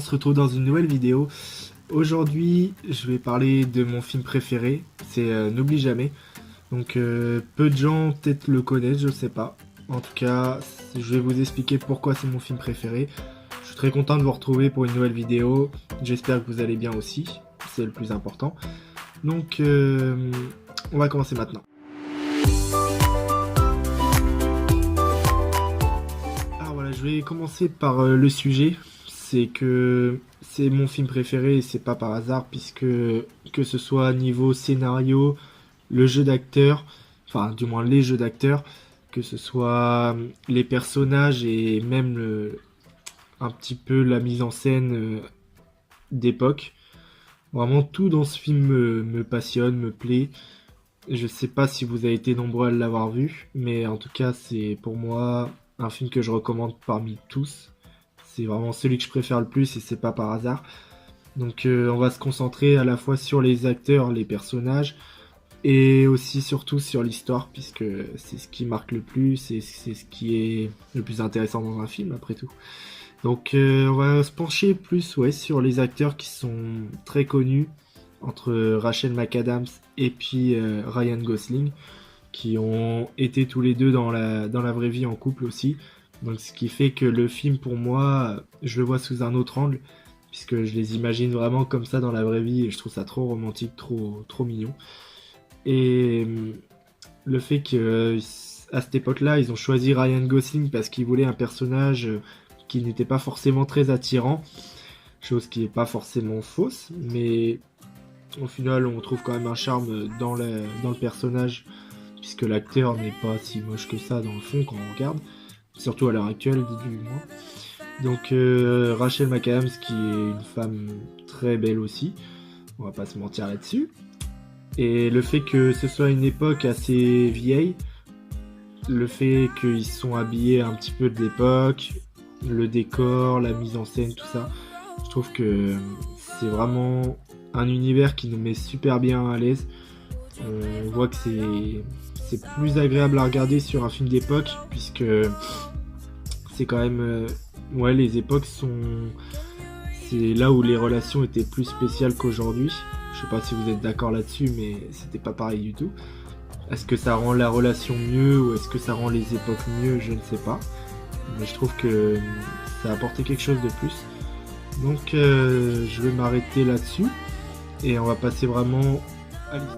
se retrouve dans une nouvelle vidéo. Aujourd'hui, je vais parler de mon film préféré, c'est N'oublie jamais. Donc peu de gens peut-être le connaissent, je sais pas. En tout cas, je vais vous expliquer pourquoi c'est mon film préféré. Je suis très content de vous retrouver pour une nouvelle vidéo. J'espère que vous allez bien aussi, c'est le plus important. Donc on va commencer maintenant. Alors voilà, je vais commencer par le sujet. C'est que c'est mon film préféré et c'est pas par hasard, puisque que ce soit niveau scénario, le jeu d'acteur, enfin du moins les jeux d'acteurs, que ce soit les personnages et même un petit peu la mise en scène d'époque. Vraiment tout dans ce film me passionne, me plaît. Je sais pas si vous avez été nombreux à l'avoir vu, mais en tout cas c'est pour moi un film que je recommande parmi tous. C'est vraiment celui que je préfère le plus et c'est pas par hasard. Donc on va se concentrer à la fois sur les acteurs, les personnages, et aussi surtout sur l'histoire, puisque c'est ce qui marque le plus et c'est ce qui est le plus intéressant dans un film après tout. Donc on va se pencher plus sur les acteurs qui sont très connus, entre Rachel McAdams et puis Ryan Gosling, qui ont été tous les deux dans la vraie vie en couple aussi. Donc ce qui fait que le film, pour moi, je le vois sous un autre angle, puisque je les imagine vraiment comme ça dans la vraie vie, et je trouve ça trop romantique, trop mignon. Et le fait que à cette époque-là, ils ont choisi Ryan Gosling parce qu'ils voulaient un personnage qui n'était pas forcément très attirant, chose qui n'est pas forcément fausse, mais au final, on trouve quand même un charme dans le personnage, puisque l'acteur n'est pas si moche que ça dans le fond quand on regarde. Surtout à l'heure actuelle, du moins. Donc Rachel McAdams, qui est une femme très belle aussi, on va pas se mentir là-dessus. Et le fait que ce soit une époque assez vieille, le fait qu'ils sont habillés un petit peu de l'époque, le décor, la mise en scène, tout ça, je trouve que c'est vraiment un univers qui nous met super bien à l'aise. On voit que c'est plus agréable à regarder sur un film d'époque, puisque c'est quand même les époques c'est là où les relations étaient plus spéciales qu'aujourd'hui. Je sais pas si vous êtes d'accord là-dessus, mais c'était pas pareil du tout. Est-ce que ça rend la relation mieux ou est-ce que ça rend les époques mieux? Je ne sais pas, mais je trouve que ça a apporté quelque chose de plus. Donc je vais m'arrêter là-dessus et on va passer vraiment à l'histoire.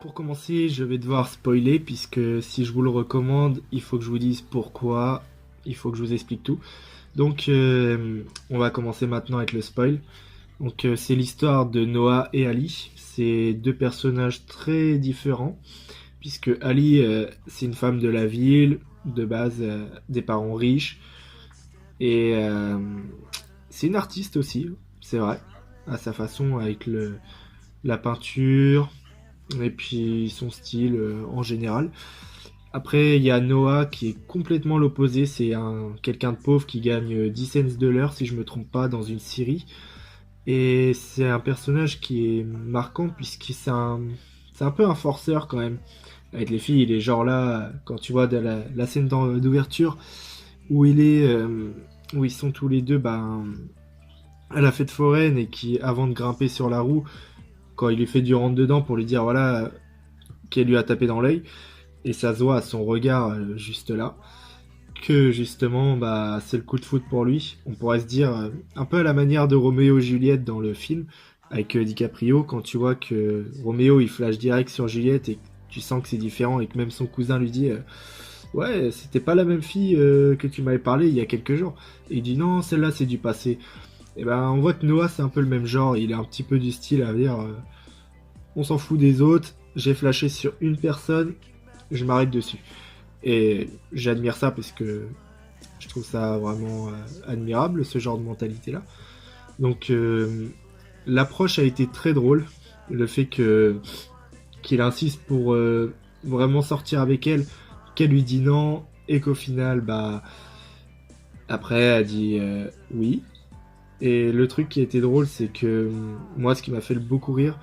Pour commencer, je vais devoir spoiler, puisque si je vous le recommande, il faut que je vous dise pourquoi, il faut que je vous explique tout. Donc on va commencer maintenant avec le spoil. Donc c'est l'histoire de Noah et Ali. C'est deux personnages très différents, puisque Ali c'est une femme de la ville, de base des parents riches, et c'est une artiste aussi, c'est vrai, à sa façon, avec la peinture et puis son style en général. Après, il y a Noah qui est complètement l'opposé, c'est quelqu'un de pauvre qui gagne 10 cents de l'heure, si je me trompe pas, dans une série. Et c'est un personnage qui est marquant, puisque c'est un peu un forceur quand même. Avec les filles, il est genre là, quand tu vois de la scène d'ouverture, où où ils sont tous les deux à la fête foraine, et qui, avant de grimper sur la roue, quand il lui fait du rentre dedans pour lui dire voilà qu'elle lui a tapé dans l'œil, et ça se voit à son regard juste là que justement c'est le coup de foudre pour lui. On pourrait se dire un peu à la manière de Roméo et Juliette dans le film avec DiCaprio, quand tu vois que Roméo il flash direct sur Juliette et tu sens que c'est différent, et que même son cousin lui dit ouais, c'était pas la même fille que tu m'avais parlé il y a quelques jours, et il dit non, celle-là c'est du passé. Et on voit que Noah c'est un peu le même genre, il est un petit peu du style à dire on s'en fout des autres, j'ai flashé sur une personne, je m'arrête dessus. Et j'admire ça, parce que je trouve ça vraiment admirable, ce genre de mentalité là. Donc l'approche a été très drôle, le fait qu'il insiste pour vraiment sortir avec elle, qu'elle lui dit non, et qu'au final après elle dit oui. Et le truc qui était drôle, c'est que moi, ce qui m'a fait beaucoup rire,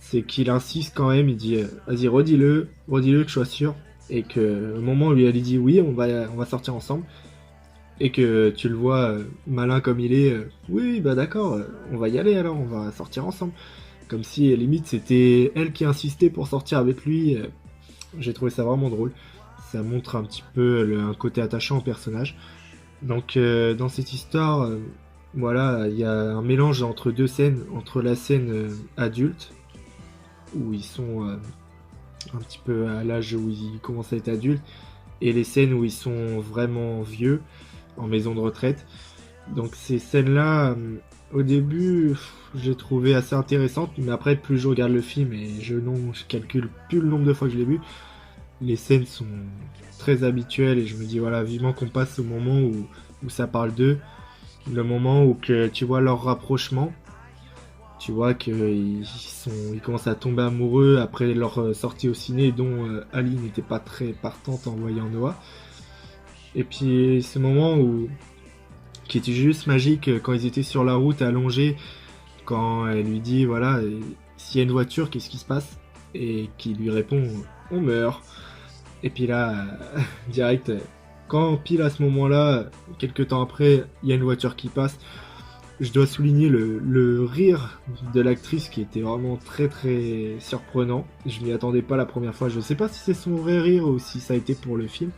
c'est qu'il insiste quand même, il dit vas-y, redis-le que je sois sûr. et que au moment où elle lui dit oui, on va sortir ensemble, et que tu le vois malin comme il est, oui, bah d'accord, on va y aller alors, on va sortir ensemble. Comme si limite c'était elle qui insistait pour sortir avec lui. J'ai trouvé ça vraiment drôle. Ça montre un petit peu un côté attachant au personnage. Donc dans cette histoire, voilà, il y a un mélange entre deux scènes, entre la scène adulte, où ils sont un petit peu à l'âge où ils commencent à être adultes, et les scènes où ils sont vraiment vieux, en maison de retraite. Donc ces scènes-là, au début, j'ai trouvé assez intéressantes, mais après, plus je regarde le film et je calcule plus le nombre de fois que je l'ai vu, les scènes sont très habituelles et je me dis voilà, vivement qu'on passe au moment où ça parle d'eux, le moment où que tu vois leur rapprochement, tu vois ils commencent à tomber amoureux après leur sortie au ciné, dont Ali n'était pas très partante en voyant Noah. Et puis ce moment où qui était juste magique quand ils étaient sur la route allongés, quand elle lui dit voilà, s'il y a une voiture, qu'est-ce qui se passe? Et qui lui répond on meurt. Et puis là, direct, quand pile à ce moment-là, quelques temps après, il y a une voiture qui passe, je dois souligner le rire de l'actrice qui était vraiment très très surprenant. Je m'y attendais pas la première fois. Je sais pas si c'est son vrai rire ou si ça a été pour le film,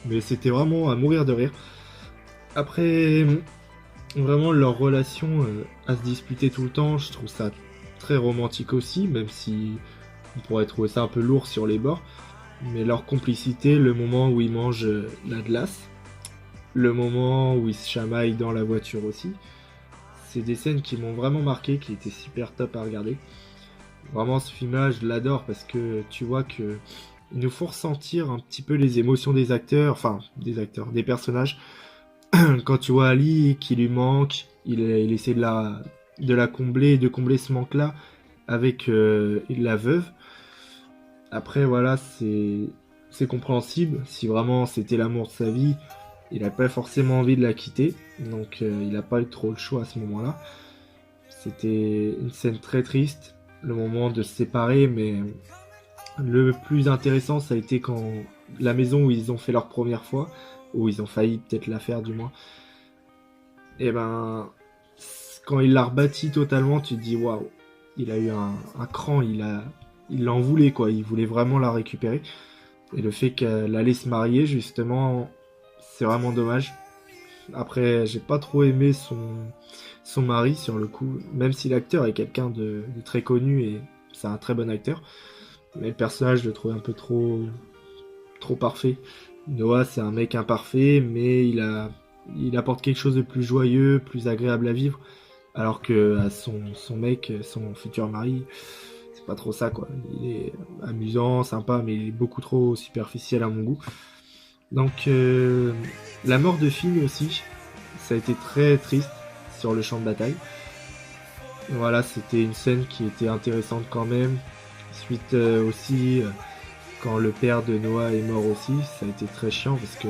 mais c'était vraiment à mourir de rire. Après, vraiment leur relation à se disputer tout le temps, je trouve ça très romantique aussi, même si on pourrait trouver ça un peu lourd sur les bords. Mais leur complicité, le moment où ils mangent la glace, le moment où ils se chamaillent dans la voiture aussi, c'est des scènes qui m'ont vraiment marqué, qui étaient super top à regarder. Vraiment, ce film-là, je l'adore parce que tu vois que il nous faut ressentir un petit peu les émotions des acteurs, enfin des personnages. Quand tu vois Ali qui lui manque, il essaie de la combler, de combler ce manque-là avec la veuve. Après, voilà, c'est compréhensible. Si vraiment c'était l'amour de sa vie, il n'a pas forcément envie de la quitter. Donc, il n'a pas eu trop le choix à ce moment-là. C'était une scène très triste, le moment de se séparer, mais le plus intéressant, ça a été quand la maison où ils ont fait leur première fois, où ils ont failli peut-être la faire du moins, et ben, quand il l'a rebâti totalement, tu te dis waouh, il a eu un cran, il l'en voulait quoi, il voulait vraiment la récupérer. Et le fait qu'elle allait se marier, justement, c'est vraiment dommage. Après, j'ai pas trop aimé son mari sur le coup, même si l'acteur est quelqu'un de très connu et c'est un très bon acteur. Mais le personnage, je le trouve un peu trop parfait. Noah, c'est un mec imparfait, mais il apporte quelque chose de plus joyeux, plus agréable à vivre. Alors que à son mec, son futur mari, c'est pas trop ça quoi. Il est amusant, sympa, mais il est beaucoup trop superficiel à mon goût. Donc la mort de Finn aussi, ça a été très triste sur le champ de bataille. Voilà, c'était une scène qui était intéressante quand même. Suite aussi, quand le père de Noah est mort aussi, ça a été très chiant parce que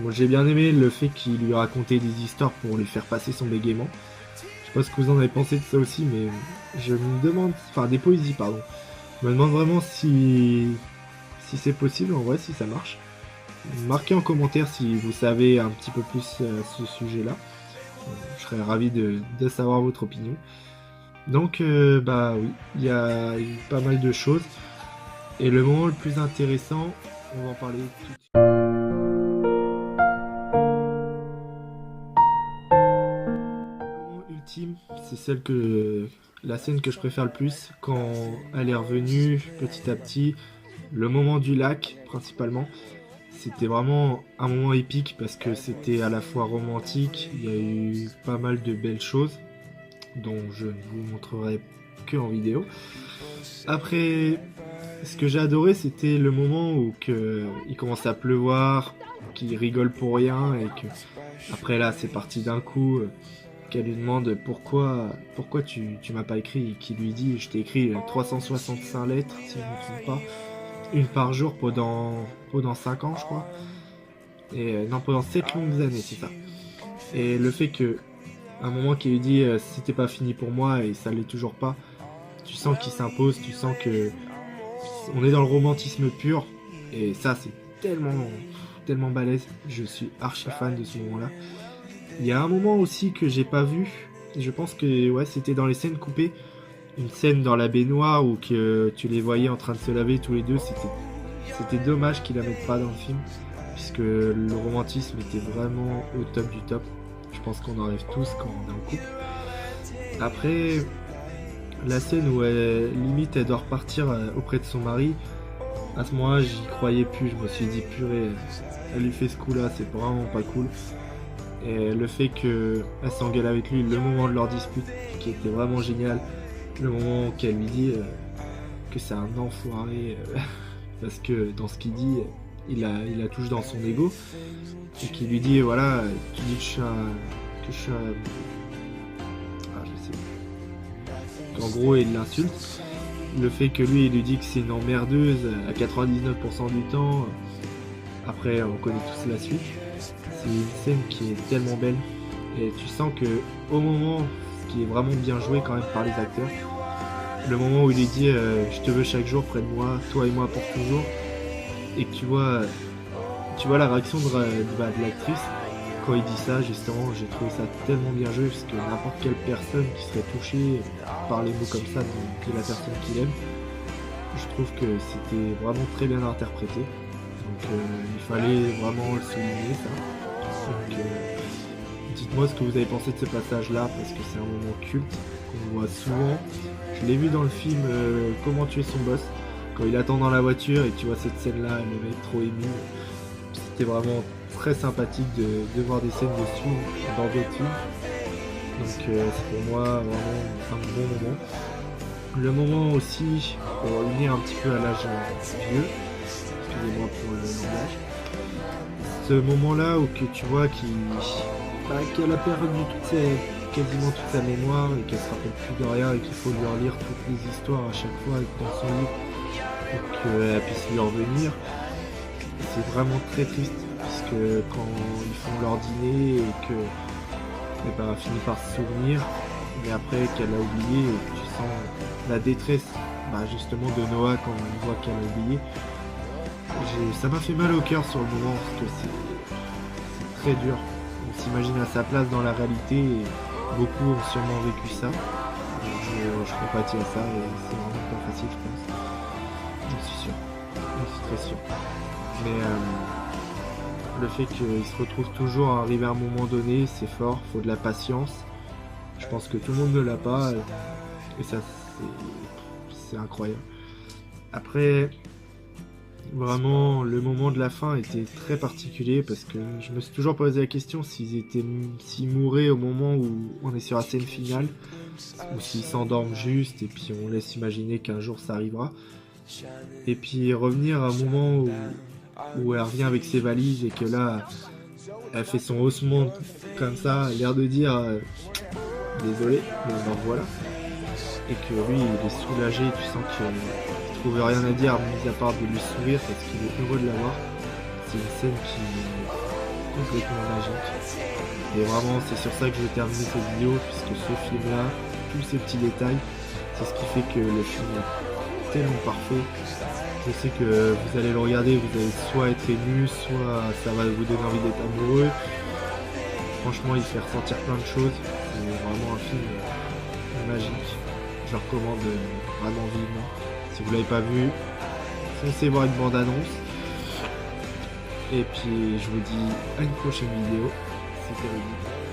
moi j'ai bien aimé le fait qu'il lui racontait des histoires pour lui faire passer son bégaiement. Je sais pas ce que vous en avez pensé de ça aussi, mais je me demande, enfin des poésies pardon. Je me demande vraiment si c'est possible en vrai, si ça marche. Marquez en commentaire si vous savez un petit peu plus ce sujet-là. Je serais ravi de savoir votre opinion. Donc, bah oui, il y a eu pas mal de choses. Et le moment le plus intéressant, on va en parler tout de suite. Le moment ultime, c'est la scène que je préfère le plus, quand elle est revenue petit à petit. Le moment du lac, principalement. C'était vraiment un moment épique parce que c'était à la fois romantique, il y a eu pas mal de belles choses dont je ne vous montrerai que en vidéo. Après, ce que j'ai adoré, c'était le moment où il commence à pleuvoir, qu'il rigole pour rien et que après là, c'est parti d'un coup. Qu'elle lui demande pourquoi tu m'as pas écrit, et qui lui dit je t'ai écrit 365 lettres si je ne me trompe pas, une par jour pendant 5 ans je crois. Et non, pendant 7 longues années, c'est ça. Et le fait que, à un moment qu'il lui dit c'était pas fini pour moi et ça l'est toujours pas, tu sens qu'il s'impose, tu sens que on est dans le romantisme pur Et ça, c'est tellement balèze. Je suis archi fan de ce moment-là. Il y a un moment aussi que j'ai pas vu. Je pense que ouais, c'était dans les scènes coupées. Une scène dans la baignoire où que tu les voyais en train de se laver tous les deux. C'était dommage qu'ils la mettent pas dans le film. Puisque le romantisme était vraiment au top du top. Je pense qu'on en rêve tous quand on est en couple. Après, la scène où limite elle doit repartir auprès de son mari, à ce moment-là j'y croyais plus, je me suis dit purée, elle lui fait ce coup là, c'est vraiment pas cool. Et le fait qu'elle s'engueule avec lui, le moment de leur dispute qui était vraiment génial, le moment qu'elle lui dit que c'est un enfoiré, parce que dans ce qu'il dit, il la touche dans son ego, et qu'il lui dit voilà, tu dis que je suis un... Ah, je sais pas. En gros, il l'insulte. Le fait que lui, il lui dit que c'est une emmerdeuse à 99% du temps. Après, on connaît tous la suite. C'est une scène qui est tellement belle. Et tu sens que au moment, ce qui est vraiment bien joué quand même par les acteurs, le moment où il lui dit je te veux chaque jour près de moi, toi et moi pour toujours, et que tu vois la réaction de l'actrice quand il dit ça, justement, j'ai trouvé ça tellement bien joué, parce que n'importe quelle personne qui serait touchée par les mots comme ça de la personne qu'il aime, je trouve que c'était vraiment très bien interprété. Donc il fallait vraiment le souligner ça. Donc dites-moi ce que vous avez pensé de ce passage-là, parce que c'est un moment culte qu'on voit souvent. Je l'ai vu dans le film Comment tuer son boss, quand il attend dans la voiture et tu vois cette scène-là, le mec trop ému. C'était vraiment très sympathique de voir des scènes dessus dans d'autres films. Donc c'est pour moi vraiment un bon moment. Le moment aussi, pour revenir un petit peu à l'âge vieux, excusez-moi pour le langage, ce moment-là où que tu vois qu'elle a perdu quasiment toute sa mémoire et qu'elle se rappelle plus de rien et qu'il faut lui relire toutes les histoires à chaque fois dans son livre pour qu'elle puisse lui revenir. C'est vraiment très triste, puisque quand ils font leur dîner et que elle finit par se souvenir, mais après qu'elle a oublié, et que tu sens la détresse justement de Noah quand on voit qu'elle a oublié. Ça m'a fait mal au cœur sur le moment, parce que c'est très dur. On s'imagine à sa place dans la réalité, et beaucoup ont sûrement vécu ça. Je compatis à ça, et c'est vraiment pas facile, je pense. J'en suis sûr. J'en suis très sûr. Mais le fait qu'il se retrouve toujours à arriver à un moment donné, c'est fort, faut de la patience. Je pense que tout le monde ne l'a pas, et ça c'est incroyable. Après, vraiment, le moment de la fin était très particulier, parce que je me suis toujours posé la question s'ils mouraient au moment où on est sur la scène finale, ou s'ils s'endorment juste, et puis on laisse imaginer qu'un jour ça arrivera. Et puis revenir à un moment où elle revient avec ses valises et que là elle fait son haussement comme ça, l'air de dire désolé, mais ben voilà, et que lui il est soulagé, tu sens qu'il trouve rien à dire mis à part de lui sourire parce qu'il est heureux de l'avoir. C'est une scène qui est complètement magique, et vraiment c'est sur ça que je vais terminer cette vidéo, puisque ce film là, tous ces petits détails, c'est ce qui fait que le film est tellement parfait. Je sais que vous allez le regarder, vous allez soit être ému, soit ça va vous donner envie d'être amoureux. Franchement, il fait ressentir plein de choses. C'est vraiment un film magique. Je le recommande vraiment vivement. Si vous ne l'avez pas vu, foncez voir une bande-annonce. Et puis, je vous dis à une prochaine vidéo. C'était Rudy.